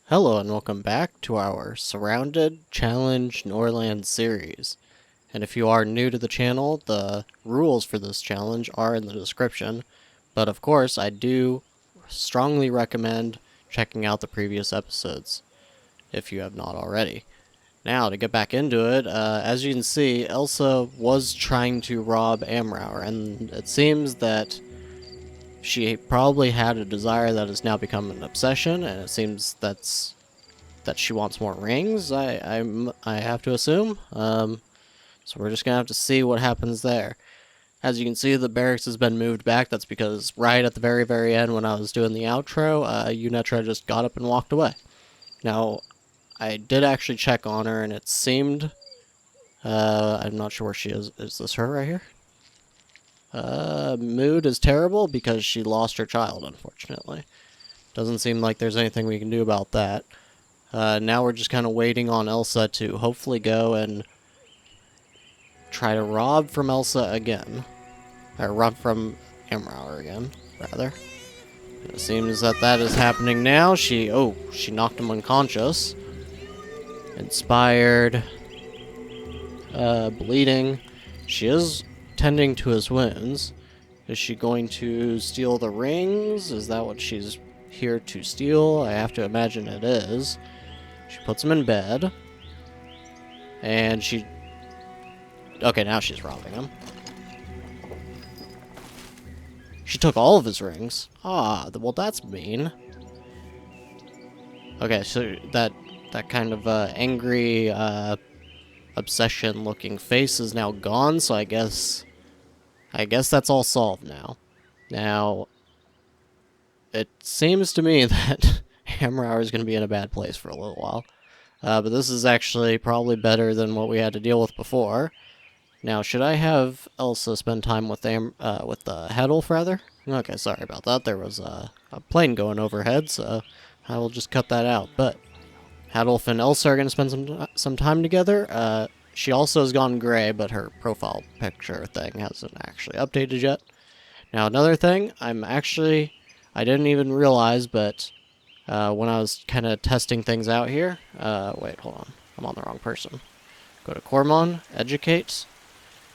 Hello and welcome back to our Surrounded Challenge Norland series. And if you are new to the channel, the rules for this challenge are in the description. But of course, I do strongly recommend checking out the previous episodes, if you have not already. Now, to get back into it, as you can see, Elsa was trying to rob Amrauer, and it seems that she probably had a desire that has now become an obsession, and it seems that she wants more rings. I have to assume. So we're just gonna have to see what happens there. As you can see, the barracks has been moved back. That's because right at the very end, when I was doing the outro, Unetra just got up and walked away. Now, I did actually check on her, and it seemed. I'm not sure where she is. Is this her right here? Mood is terrible because she lost her child, unfortunately. Doesn't seem like there's anything we can do about that. Now we're just kind of waiting on Elsa to hopefully go and try to rob from Elsa again. Or rob from Amrauer again, rather. It seems that is happening now. She knocked him unconscious. Inspired. Bleeding. She is tending to his wounds. Is she going to steal the rings? Is that what she's here to steal? I have to imagine it is. She puts him in bed. And she... Okay, now she's robbing him. She took all of his rings. Ah, well that's mean. Okay, so that kind of angry, obsession-looking face is now gone, so I guess that's all solved now. Now, it seems to me that Amrauer is going to be in a bad place for a little while. But this is actually probably better than what we had to deal with before. Now, should I have Elsa spend time with Hedulf, rather? Okay, sorry about that. There was a plane going overhead, so I will just cut that out. But Hedulf and Elsa are going to spend some time together. She also has gone gray, but her profile picture thing hasn't actually updated yet. Now, another thing, I didn't even realize, but when I was kind of testing things out here, wait, hold on, I'm on the wrong person. Go to Cormon, Educate,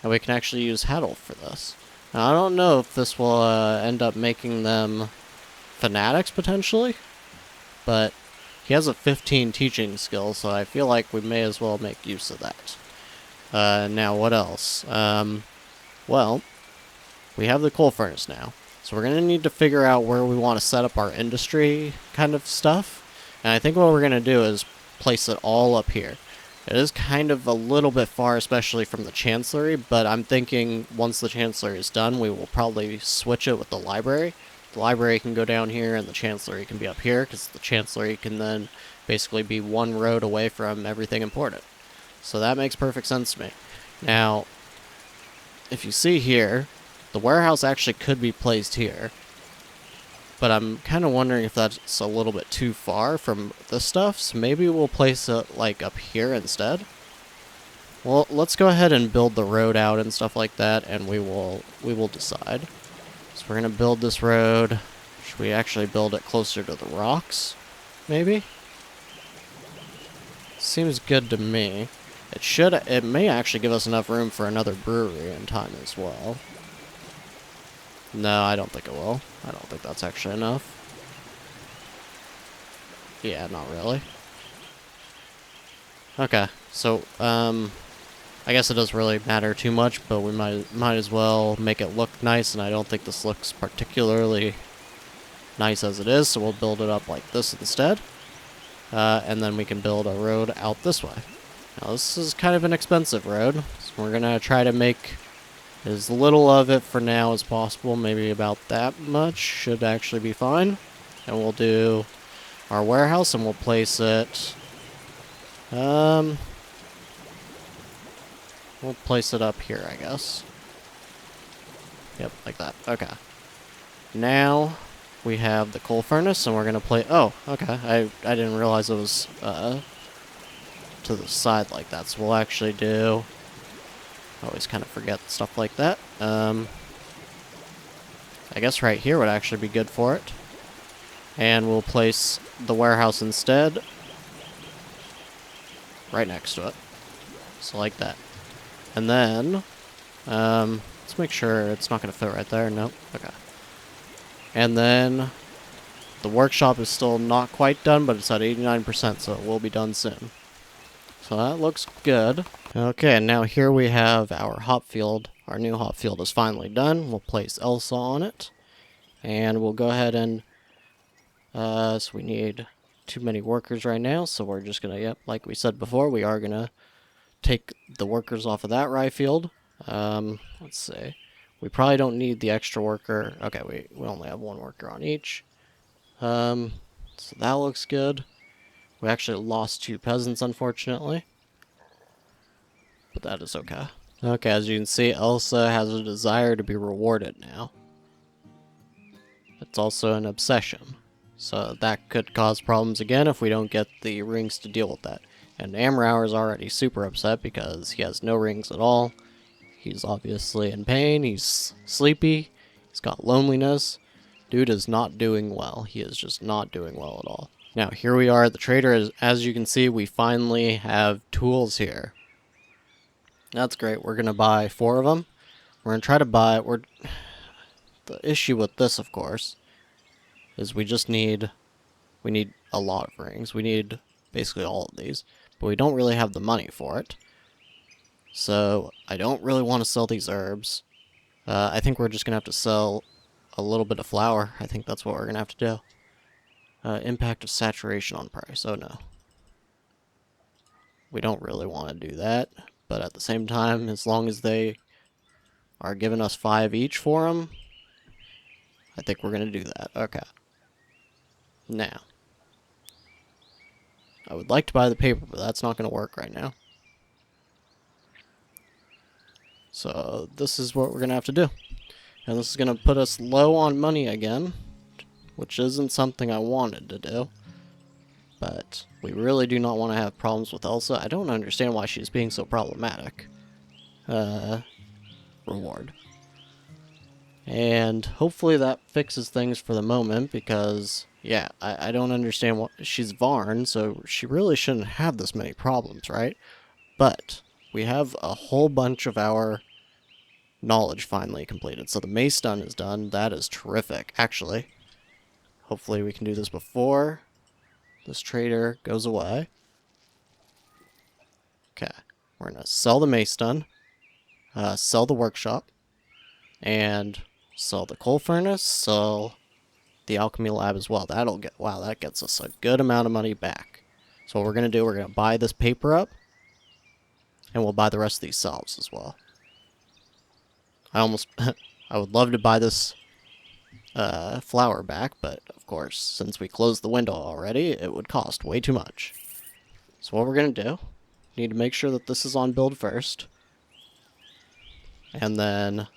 and we can actually use Hedulf for this. Now, I don't know if this will end up making them fanatics, potentially, but he has a 15 teaching skill, so I feel like we may as well make use of that. Now, what else? Well, we have the coal furnace now. So we're going to need to figure out where we want to set up our industry kind of stuff. And I think what we're going to do is place it all up here. It is kind of a little bit far, especially from the Chancellery, but I'm thinking once the Chancellery is done, we will probably switch it with the library. The library can go down here, and the Chancellery can be up here, because the Chancellery can then basically be one road away from everything important. So that makes perfect sense to me. Now, if you see here, the warehouse actually could be placed here. But I'm kind of wondering if that's a little bit too far from this stuff, so maybe we'll place it, like, up here instead. Well, let's go ahead and build the road out and stuff like that, and we will decide. So we're going to build this road. Should we actually build it closer to the rocks? Maybe? Seems good to me. It may actually give us enough room for another brewery in time as well. No, I don't think it will. I don't think that's actually enough. Yeah, not really. Okay, so, I guess it doesn't really matter too much, but we might as well make it look nice, and I don't think this looks particularly nice as it is, so we'll build it up like this instead. And then we can build a road out this way. Now, this is kind of an expensive road, so we're going to try to make as little of it for now as possible. Maybe about that much should actually be fine. And we'll do our warehouse, and we'll place it... we'll place it up here, I guess. Yep, like that. Okay. Now, we have the coal furnace, and we're going to play... Oh, okay. I didn't realize it was to the side like that, so we'll actually do... I always kind of forget stuff like that. I guess right here would actually be good for it. And we'll place the warehouse instead right next to it. So like that. And then, let's make sure it's not going to fit right there. Nope. Okay. And then the workshop is still not quite done, but it's at 89%, so it will be done soon. So that looks good. Okay, and now here we have our hop field. Our new hop field is finally done. We'll place Elsa on it. And we'll go ahead and, so we need too many workers right now, so we're just going to, yep, like we said before, we are going to take the workers off of that rye field. Let's see. We probably don't need the extra worker. Okay, we only have one worker on each. So that looks good. We actually lost 2 peasants, unfortunately. But that is okay. Okay, as you can see, Elsa has a desire to be rewarded now. It's also an obsession. So that could cause problems again if we don't get the rings to deal with that. And Amrauer is already super upset because he has no rings at all. He's obviously in pain, he's sleepy, he's got loneliness. Dude is not doing well. He is just not doing well at all. Now, here we are at the trader. As you can see, we finally have tools here. That's great. We're going to buy 4 of them. We're going to try to buy... The issue with this, of course, is we need a lot of rings. We need basically all of these. But we don't really have the money for it. So, I don't really want to sell these herbs. I think we're just going to have to sell a little bit of flour. I think that's what we're going to have to do. Impact of saturation on price. Oh no. We don't really want to do that. But at the same time, as long as they are giving us 5 each for them, I think we're going to do that. Okay. Now. I would like to buy the paper, but that's not going to work right now. So this is what we're going to have to do. And this is going to put us low on money again, which isn't something I wanted to do. But we really do not want to have problems with Elsa. I don't understand why she's being so problematic. Reward. And hopefully that fixes things for the moment, because, yeah, I don't understand what... She's Varn, so she really shouldn't have this many problems, right? But we have a whole bunch of our knowledge finally completed. So the mace stun is done. That is terrific, actually. Hopefully we can do this before this trader goes away. Okay. We're going to sell the mace stun, sell the workshop, and sell the coal furnace, sell the alchemy lab as well. That'll get... Wow, that gets us a good amount of money back. So what we're going to do, we're going to buy this paper up, and we'll buy the rest of these salves as well. I would love to buy this flour back, but of course, since we closed the window already, it would cost way too much. So what we're going to do, we need to make sure that this is on build first. And then,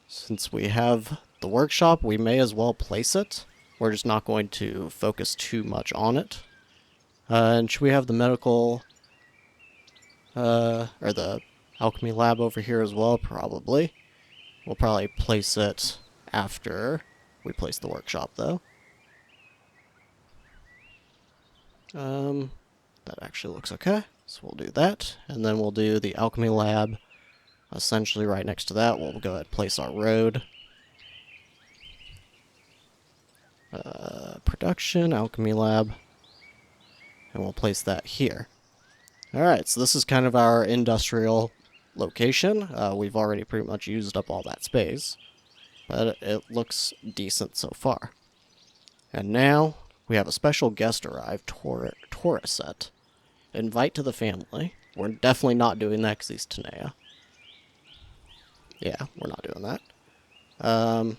since we have the workshop, we may as well place it. We're just not going to focus too much on it. And should we have the medical... or the alchemy lab over here as well? Probably. We'll probably place it after we place the workshop, though. That actually looks okay. So we'll do that. And then we'll do the alchemy lab essentially right next to that. We'll go ahead and place our road. Production, alchemy lab. And we'll place that here. Alright, so this is kind of our industrial location. We've already pretty much used up all that space, but it looks decent so far. And now we have a special guest arrive, Taurus set. Invite to the family. We're definitely not doing that because he's Tanea. Yeah, we're not doing that.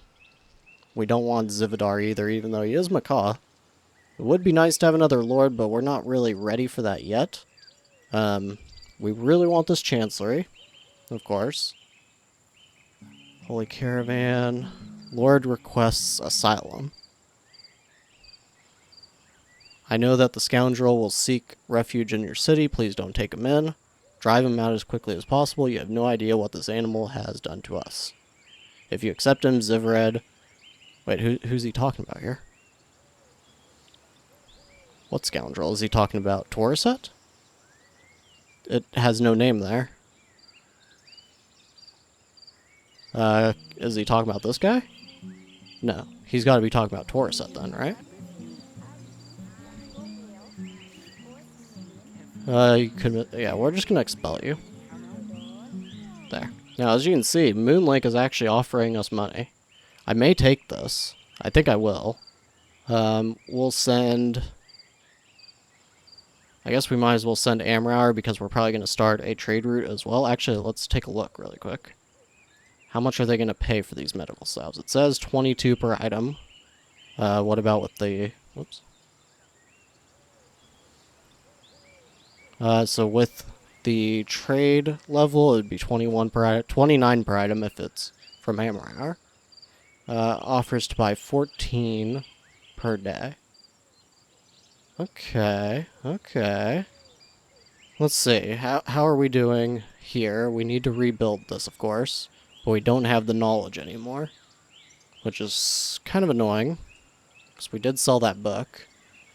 We don't want Zividar either, even though he is Macaw. It would be nice to have another lord, but we're not really ready for that yet. We really want this Chancellery, of course. Holy Caravan. Lord requests asylum. I know that the scoundrel will seek refuge in your city. Please don't take him in. Drive him out as quickly as possible. You have no idea what this animal has done to us. If you accept him, Zivred... Wait, who's he talking about here? What scoundrel? Is he talking about Torisette? It has no name there. Is he talking about this guy? No. He's got to be talking about Torisette then, right? You could... Yeah, we're just gonna expel you. There. Now, as you can see, Moon Lake is actually offering us money. I may take this. I think I will. We'll send... I guess we might as well send Amrour because we're probably going to start a trade route as well. Actually, let's take a look really quick. How much are they going to pay for these medical salves? It says 22 per item. What about with the... Whoops. So with the trade level, it would be 21 per item, 29 per item if it's from Amrour. Offers to buy 14 per day. Okay, okay. Let's see, how are we doing here? We need to rebuild this, of course, but we don't have the knowledge anymore, which is kind of annoying, because we did sell that book.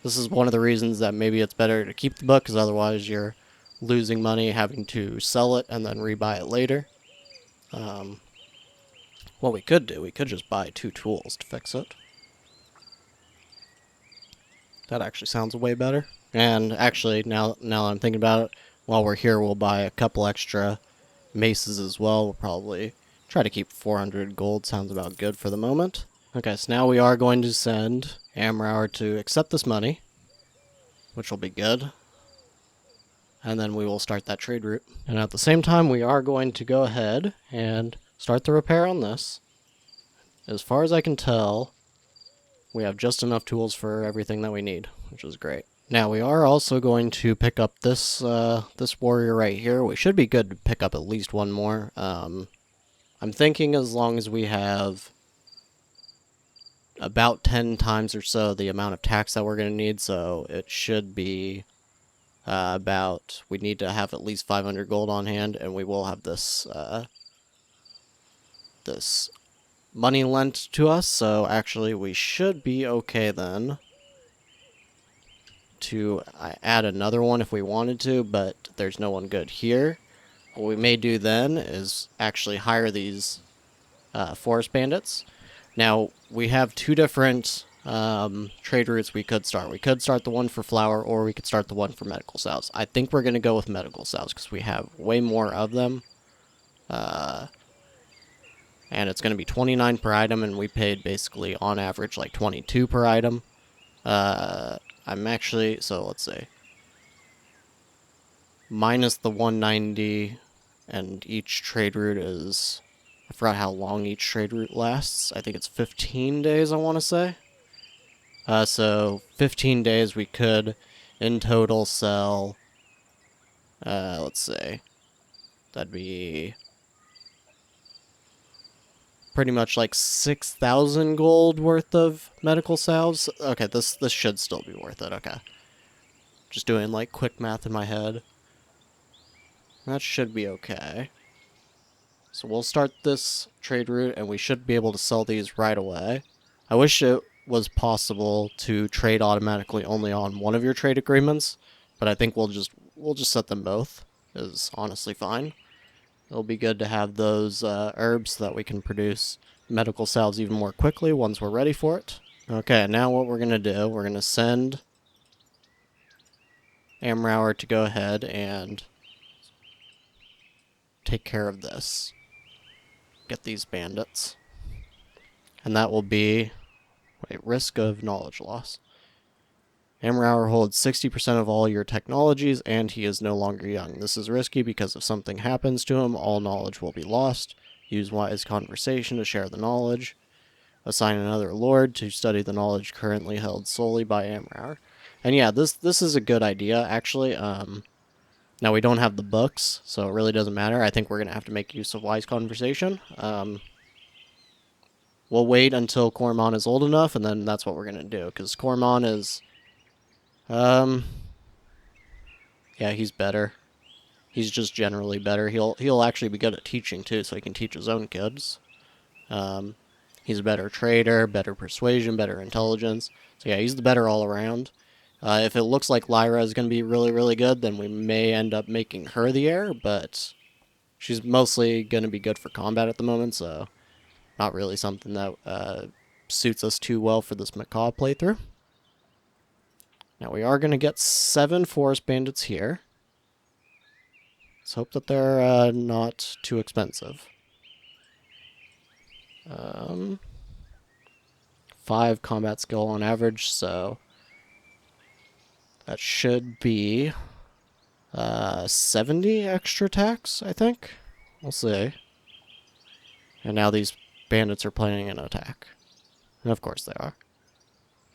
This is one of the reasons that maybe it's better to keep the book, because otherwise you're losing money having to sell it and then rebuy it later. What we could do, we could just buy 2 tools to fix it. That actually sounds way better. And actually, now I'm thinking about it, while we're here, we'll buy a couple extra maces as well. We'll probably try to keep 400 gold. Sounds about good for the moment. Okay, so now we are going to send Amrour to accept this money, which will be good. And then we will start that trade route. And at the same time, we are going to go ahead and start the repair on this. As far as I can tell, we have just enough tools for everything that we need, which is great. Now, we are also going to pick up this this warrior right here. We should be good to pick up at least one more. I'm thinking as long as we have about 10 times or so the amount of tax that we're going to need, so it should be about... We need to have at least 500 gold on hand, and we will have this this money lent to us, so actually we should be okay then to add another one if we wanted to, but there's no one good here. What we may do then is actually hire these forest bandits. Now, we have 2 different trade routes we could start. We could start the one for flour, or we could start the one for medical salves. I think we're going to go with medical salves because we have way more of them. And it's going to be 29 per item, and we paid basically on average like 22 per item. I'm actually, so let's say, minus the 190, and each trade route is, I forgot how long each trade route lasts. I think it's 15 days, I want to say. So 15 days we could, in total, sell, let's say, that'd be pretty much like 6,000 gold worth of medical salves. Okay, this should still be worth it, okay. Just doing like quick math in my head. That should be okay. So we'll start this trade route, and we should be able to sell these right away. I wish it was possible to trade automatically only on one of your trade agreements, but I think we'll just set them both. Is honestly fine. It'll be good to have those herbs so that we can produce medical salves even more quickly once we're ready for it. Okay, now what we're going to do, we're going to send Amrour to go ahead and take care of this. Get these bandits. And that will be... Wait, risk of knowledge loss. Amrour holds 60% of all your technologies, and he is no longer young. This is risky because if something happens to him, all knowledge will be lost. Use wise conversation to share the knowledge. Assign another lord to study the knowledge currently held solely by Amrour. And yeah, this is a good idea, actually. Now, we don't have the books, so it really doesn't matter. I think we're going to have to make use of wise conversation. We'll wait until Cormon is old enough, and then that's what we're going to do, because Cormon is... yeah, he's better. He's just generally better. He'll actually be good at teaching, too, so he can teach his own kids. He's a better trader, better persuasion, better intelligence. So yeah, he's the better all around. If it looks like Lyra is going to be really, really good, then we may end up making her the heir, but she's mostly going to be good for combat at the moment, so not really something that suits us too well for this Macaw playthrough. Now we are going to get 7 forest bandits here. Let's hope that they're not too expensive. 5 combat skill on average, so that should be 70 extra tax, I think. We'll see. And now these bandits are planning an attack. And of course they are.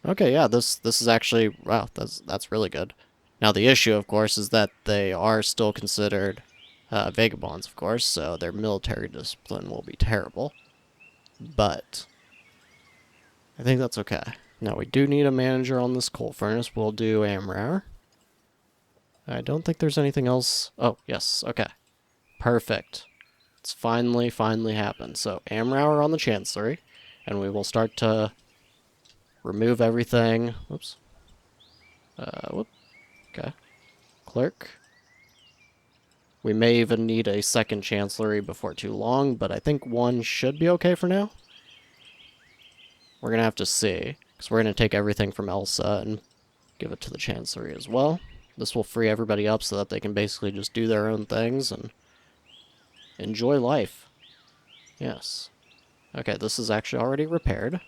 Okay, yeah, this is actually, wow, that's really good. Now the issue, of course, is that they are still considered vagabonds, of course, so their military discipline will be terrible. But I think that's okay. Now we do need a manager on this coal furnace. We'll do Amrauer. I don't think there's anything else. Oh, yes, okay. Perfect. It's finally happened. So Amrauer on the Chancellery, and we will start to remove everything. Whoops. Whoop. Okay. Clerk. We may even need a second Chancellery before too long, but I think one should be okay for now. We're going to have to see, because we're going to take everything from Elsa and give it to the Chancellery as well. This will free everybody up so that they can basically just do their own things and enjoy life. Yes. Okay, this is actually already repaired.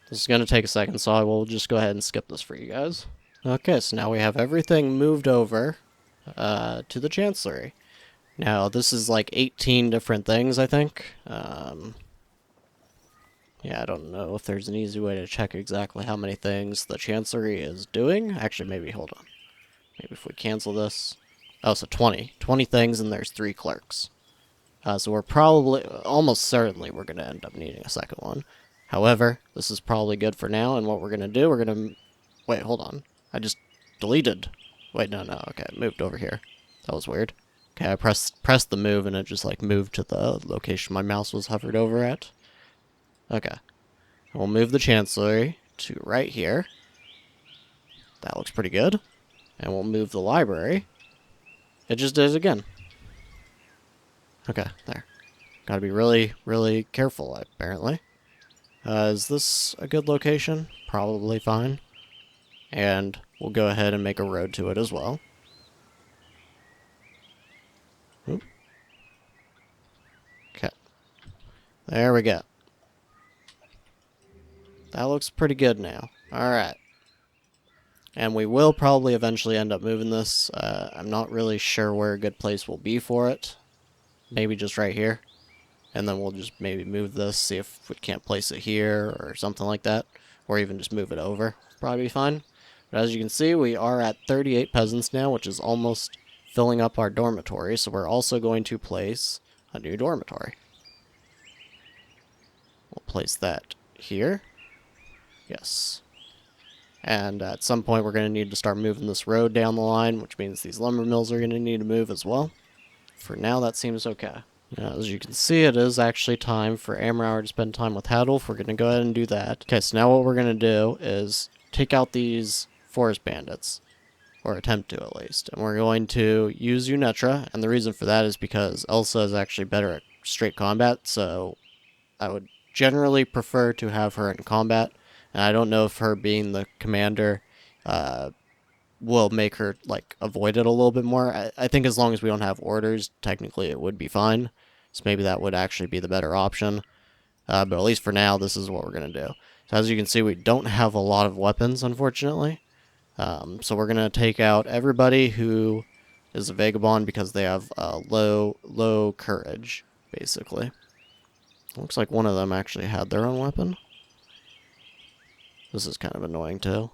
This is going to take a second, so I will just go ahead and skip this for you guys. Okay, so now we have everything moved over to the Chancellery. Now, this is like 18 different things, I think. Yeah, I don't know if there's an easy way to check exactly how many things the Chancellery is doing. Actually, maybe, hold on. Maybe if we cancel this. Oh, so 20. 20 things, and there's 3 clerks. So we're probably, almost certainly, we're going to end up needing a second one. However, this is probably good for now, and what we're going to do, we're going to... Wait, hold on. I just deleted. Wait, no, okay, it moved over here. That was weird. Okay, I pressed the move, and it just, like, moved to the location my mouse was hovered over at. Okay. We'll move the Chancellery to right here. That looks pretty good. And we'll move the library. It just did it again. Okay, there. Gotta be really, really careful, apparently. Is this a good location? Probably fine. And we'll go ahead and make a road to it as well. Oop. Okay. There we go. That looks pretty good now. Alright. And we will probably eventually end up moving this. I'm not really sure where a good place will be for it. Maybe just right here. And then we'll just maybe move this, see if we can't place it here or something like that. Or even just move it over. Probably be fine. But as you can see, we are at 38 peasants now, which is almost filling up our dormitory. So we're also going to place a new dormitory. We'll place that here. Yes. And at some point we're going to need to start moving this road down the line, which means these lumber mills are going to need to move as well. For now, that seems okay. Now, as you can see, it is actually time for Amrauer to spend time with Hadolf. We're going to go ahead and do that. Okay, so now what we're going to do is take out these forest bandits, or attempt to at least. And we're going to use Unetra, and the reason for that is because Elsa is actually better at straight combat, so I would generally prefer to have her in combat. And I don't know if her being the commander will make her, like, avoid it a little bit more. I think as long as we don't have orders, technically it would be fine. So maybe that would actually be the better option. But at least for now, this is what we're going to do. So as you can see, we don't have a lot of weapons, unfortunately. So we're going to take out everybody who is a vagabond because they have low courage, basically. Looks like one of them actually had their own weapon. This is kind of annoying, too.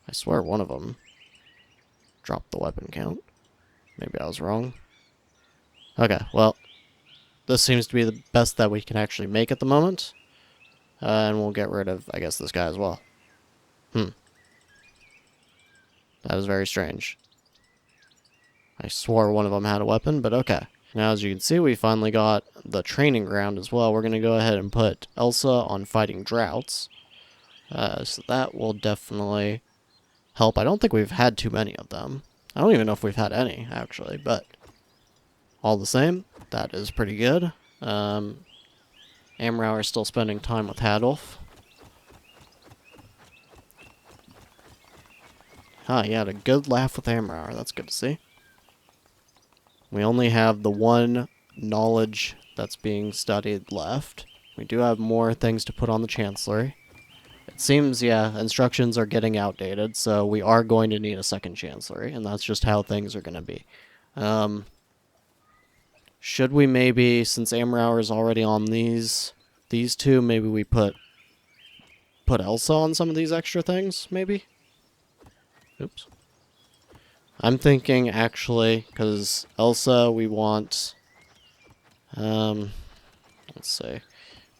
I swear one of them dropped the weapon count. Maybe I was wrong. Okay, well, this seems to be the best that we can actually make at the moment. And we'll get rid of, I guess, this guy as well. That is very strange. I swore one of them had a weapon, but okay. Now, as you can see, we finally got the training ground as well. We're going to go ahead and put Elsa on fighting droughts. So that will definitely help. I don't think we've had too many of them. I don't even know if we've had any, actually, but all the same, that is pretty good. Amrauer is still spending time with Hadolf. Huh, you had a good laugh with Amrauer. That's good to see. We only have the one knowledge that's being studied left. We do have more things to put on the Chancellery. It seems, yeah, instructions are getting outdated, so we are going to need a second Chancellery, and that's just how things are going to be. Should we maybe, since Amrauer is already on these two, maybe we put Elsa on some of these extra things, maybe? Oops. I'm thinking, actually, because Elsa, we want... let's see.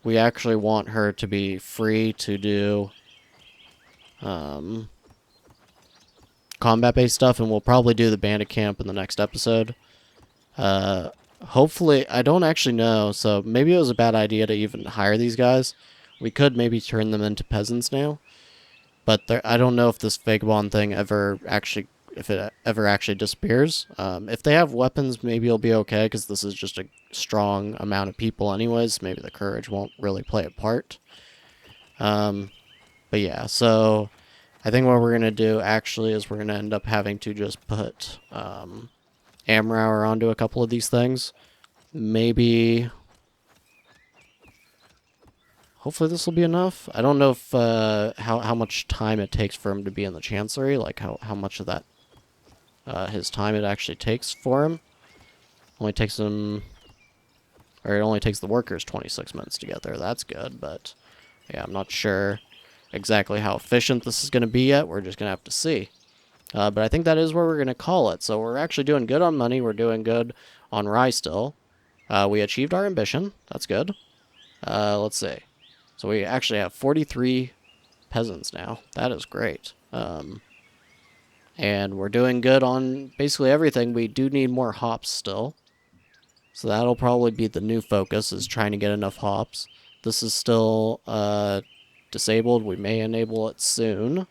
We actually want her to be free to do combat-based stuff, and we'll probably do the bandit camp in the next episode. Hopefully, I don't actually know, so maybe it was a bad idea to even hire these guys. We could maybe turn them into peasants now, but I don't know if this vagabond thing ever actually disappears. If they have weapons, maybe it'll be okay, because this is just a strong amount of people anyways. Maybe the courage won't really play a part. But yeah, so I think what we're going to do actually is we're going to end up having to just put Amrauer onto a couple of these things. Maybe... Hopefully this will be enough. I don't know if how much time it takes for him to be in the Chancellery, like how much of that his time it actually takes for him. Only takes him, or it only takes the workers 26 minutes to get there. That's good, but yeah, I'm not sure exactly how efficient this is going to be yet. We're just going to have to see. But I think that is where we're going to call it. So we're actually doing good on money. We're doing good on rye still. We achieved our ambition. That's good. Let's see. So we actually have 43 peasants now. That is great. And we're doing good on basically everything. We do need more hops still. So that'll probably be the new focus, is trying to get enough hops. This is still disabled. We may enable it soon.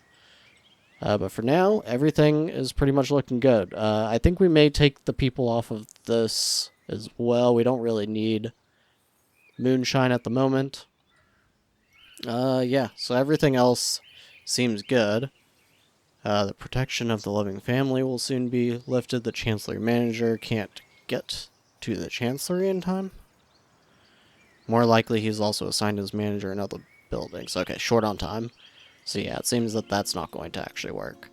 But for now, everything is pretty much looking good. I think we may take the people off of this as well. We don't really need moonshine at the moment. Yeah, so everything else seems good. The protection of the living family will soon be lifted. The Chancellery manager can't get to the Chancellery in time. More likely, he's also assigned as manager in other buildings. Okay, short on time. So yeah, it seems that that's not going to actually work.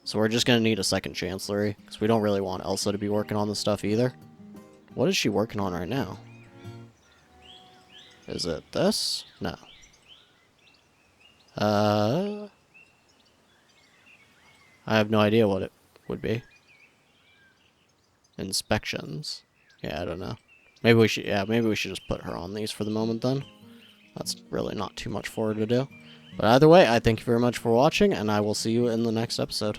So we're just going to need a second Chancellery, because we don't really want Elsa to be working on this stuff either. What is she working on right now? Is it this? No. I have no idea what it would be. Inspections. Yeah, I don't know. Maybe we should just put her on these for the moment then. That's really not too much for her to do. But either way, I thank you very much for watching, and I will see you in the next episode.